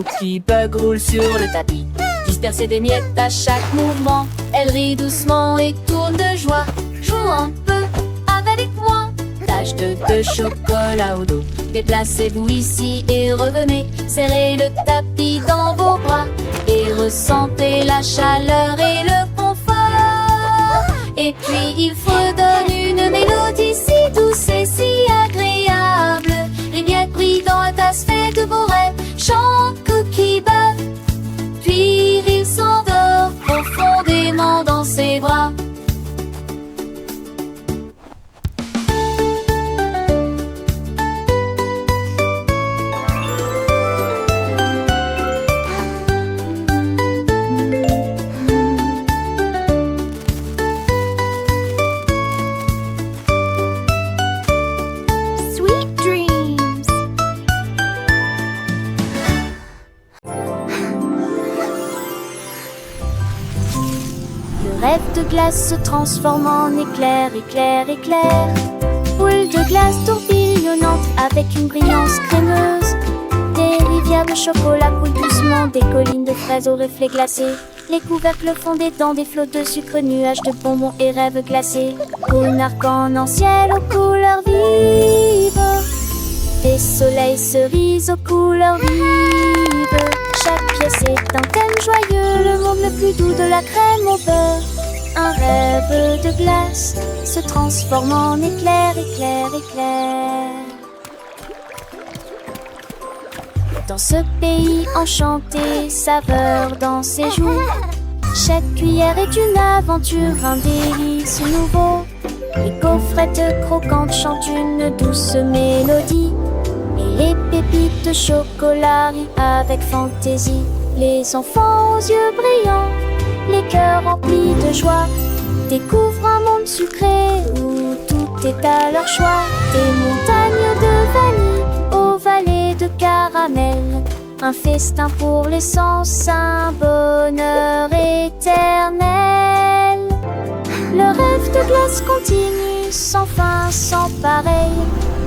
Cookie Bug roule sur le tapis, disperser des miettes à chaque mouvement. Elle rit doucement et tourne de joie. Joue un peu avec moi. Tâche de chocolat au dos. Déplacez-vous ici et revenez. Serrez le tapis dans vos bras et ressentez la chaleur et le confort. Et puis il fredonne une mélodie si douce et si agréable. Les miettes brillent dans la tasse, fait de beaux rêves. Chante Cookie Bug, puis il s'endort profondément dans ses bras. Rêve de glace se transforme en éclair, éclair, éclair. Boule de glace tourbillonnante avec une brillance crémeuse. Des rivières de chocolat coulent doucement, des collines de fraises aux reflets glacés. Les couvercles fondés dans des flots de sucre, nuages de bonbons et rêves glacés. Cône arc-en-ciel aux couleurs vives. Des soleils cerises aux couleurs vives. Chaque pièce est un thème joyeux, le monde le plus doux de la crème au beurre. Un rêve de glace se transforme en éclair, éclair, éclair. Dans ce pays enchanté, saveur dans ses joues. Chaque cuillère est une aventure, un délice nouveau. Les gaufrettes croquantes chantent une douce mélodie. Et les pépites de chocolat rient avec fantaisie. Les enfants aux yeux brillants, les cœurs remplis de joie, découvrent un monde sucré où tout est à leur choix. Des montagnes de vanille aux vallées de caramel, un festin pour les sens, un bonheur éternel. Le rêve de glace continue sans fin, sans pareil.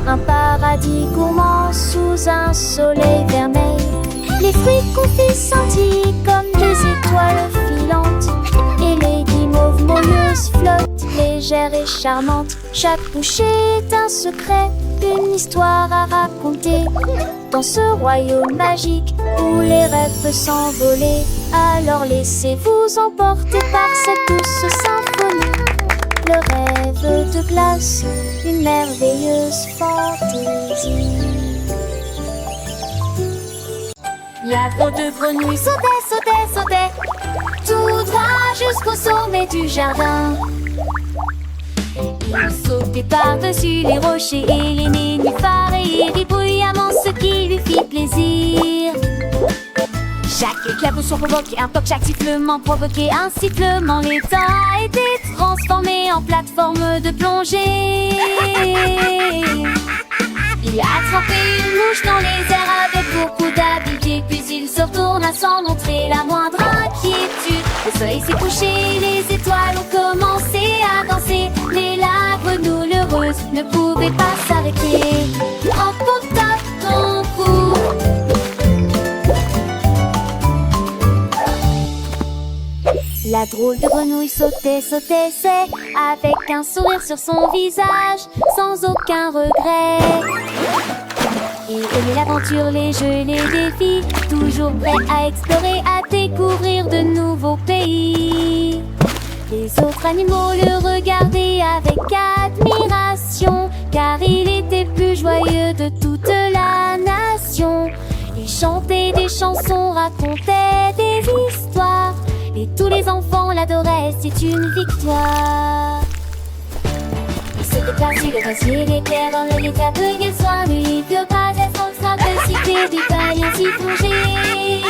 Un paradis gourmand sous un soleil vermeil. Les fruits confits scintillent comme des étoiles filantes. Et les guimauves moelleuses flottent, légères et charmantes. Chaque bouchée est un secret, une histoire à raconter. Dans ce royaume magique où les rêves peuvent s'envoler, alors laissez-vous emporter par cette douce symphonie. Le rêve de glace, une merveilleuse fantaisie. Il y a trop de grenouilles, sautaient, sautaient, sautaient, tout droit jusqu'au sommet du jardin. Ils sautaient par-dessus les rochers et les nénuphars et ils rient bruyamment, ce qui lui fit plaisir. Chaque éclaboussure provoquait un toc, chaque sifflement provoquait un sifflement. L'étang a été transformé en plateforme de plongée. Il a attrapé une mouche dans les airs avec beaucoup d'habileté. Puis il se retourna sans montrer la moindre inquiétude. Le soleil s'est couché, les étoiles ont commencé à danser. Mais la grenouille heureuse ne pouvait pas s'arrêter. En top, ton cou. La drôle de grenouille sautait, sautait, c'est avec un sourire sur son visage, sans aucun regret. Il aimait l'aventure, les jeux, les défis, toujours prêt à explorer, à découvrir de nouveaux pays. Les autres animaux le regardaient avec admiration, car il était plus joyeux de toute la nation. Il chantait des chansons, racontait des histoires, et tous les enfants l'adoraient, c'est une victoire. Il se déplaçait le glacier, l'éclair dans le l'état de quel soit lui, il peut pas être en train de citer des pailles ainsi plongées.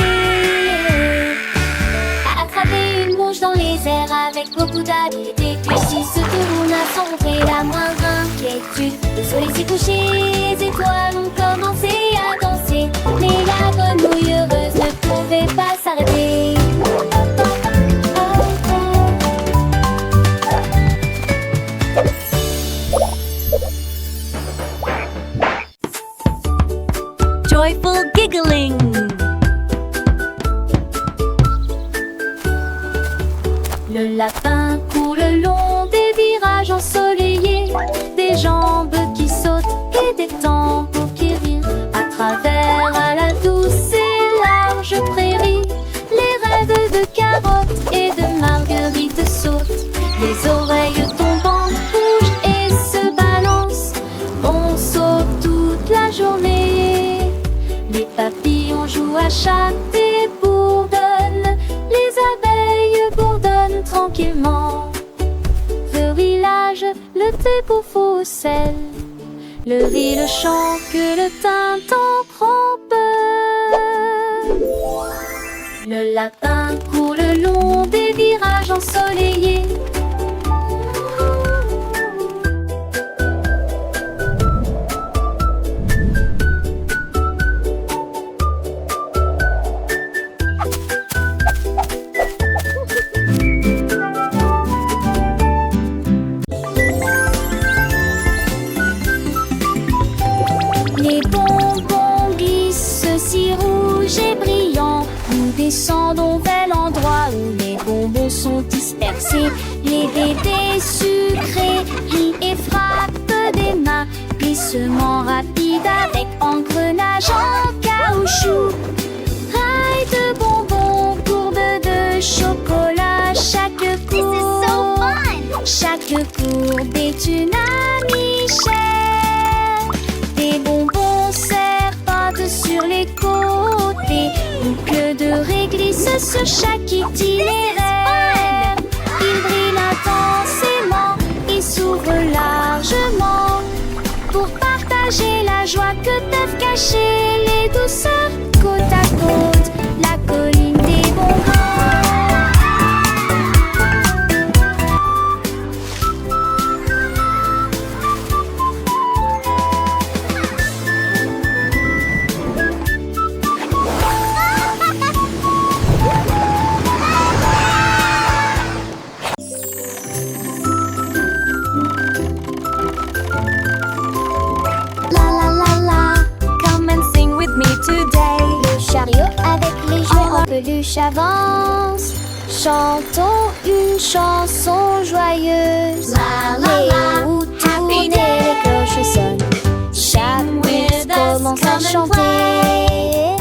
A attraper une mouche dans les airs avec beaucoup d'habileté, puis s'il se tourna sans montrer la moindre inquiétude. Le soleil s'est couché, les étoiles ont commencé à danser, mais la grenouille heureuse ne pouvait pas s'arrêter. Joyful giggling. Le lapin court le long des virages ensoleillés, des jambes qui sautent et des tambours qui rirent. À travers à la douce et large prairie, les rêves de carottes et de marguerites sautent. Les oreilles tombantes bougent et se balancent. On saute toute la journée. Les papillons jouent à chatte et bourdonnent. Les abeilles bourdonnent tranquillement. Le village, le thé pour faux sel, le riz, le chant que le tintant prend peur. Le lapin court le long des virages ensoleillés. Les bonbons glissent si rouges et brillants. Nous descendons vers l'endroit où les bonbons sont dispersés. Les bébés sucrés rient et frappent des mains. Glissement rapide avec engrenage en caoutchouc. Rail de bonbons, courbe de chocolat. Chaque courbe est une amie chère. Des bonbons serpentent sur les côtés. Boucles de réglisse sur chaque itinéraire. Ils brillent intensément, ils s'ouvrent largement pour partager la joie que peuvent cacher les douceurs. Côte à côte, la colline des bonbons. Peluche avance, chantons une chanson joyeuse. Les roues tournent et les cloches sonnent. Chaque route commence à chanter.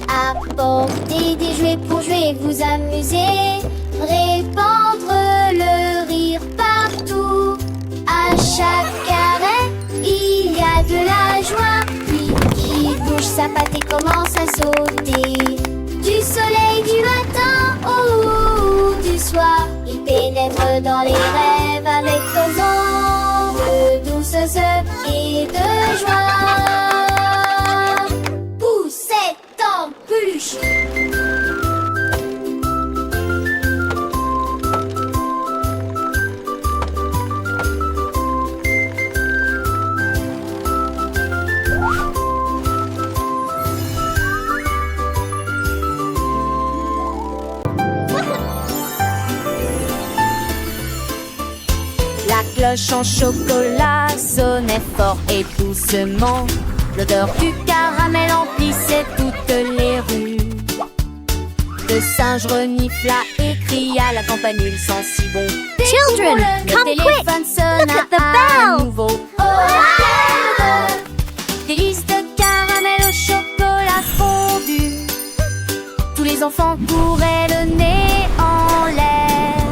Apportez des jouets pour jouer, vous amuser. Répandre le rire partout. À chaque arrêt, il y a de la joie. Puis qui bouge sa patte et commence à sauter. Du soleil du matin ou du soir, il pénètre dans les rêves avec raison de douceur et de joie. Poussette en peluche. La cloche en chocolat sonnait fort et doucement. L'odeur du caramel emplissait toutes les rues. Le singe renifla et cria, la campanule sent si bon. Children, come Le quick! téléphone sonna Look at the à bell! nouveau. Oh, délices de caramel au chocolat fondu. Tous les enfants couraient le nez en l'air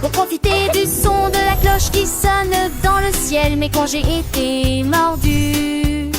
pour profiter du son de la cloche qui sonne dans le ciel. Mais quand j'ai été mordu,